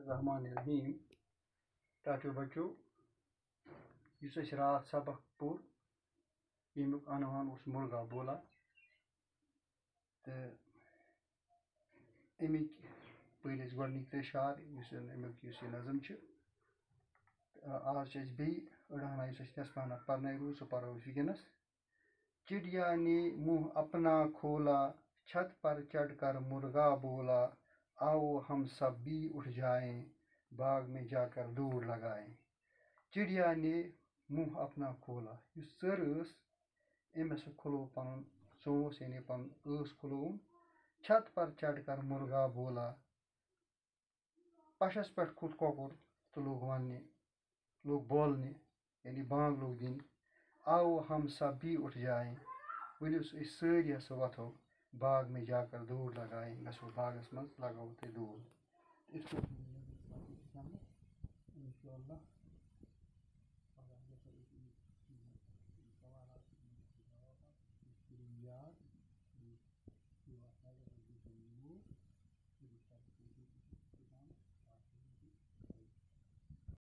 الرحمن الرحیم ٹاٹو بچو اس رات سبق پور یمیک عنوان اس مرغا بولا تو امک پھر گۄڈنِکۍ ترٛےٚ شعر امیُک یُس یہِ نظم چھِ آز چھِ أسۍ بیٚیہِ أڑہنا یُس اَسہِ نٮ۪صفانہ پرنٲے روٗد سُہ پرو أسۍ وٕنکٮ۪نس چڑیا نے منہ اپنا کھولا چھت پر چڑھ کر مرغا بولا آؤ ہم سب بھی اٹھ جائیں باغ میں جا کر دوڑ لگائیں چڑیا نے منہ اپنا کھولا یُس ژٔر ٲس أمۍ ہسا کھُلو پنُن ژوٗنٛٹھ یعنی پنُن ٲس کھُلووُن چھت پر چڑھ کر مرغا بولا پشس پٮ۪ٹھ کھوٚت کۄکُر تہٕ لوگ وننہِ لوگ بولنہِ یعنی بانگ لوگ دِنۍ آو ہم سب بھی اٹھ جائیں ؤلِو أسۍ سٲری ہسا وۄتھو باغ میں جا کر دوڑ لگائیں گژھو باغس منٛز لگاوو تۄہہِ دوڑ اِنشاء اللہ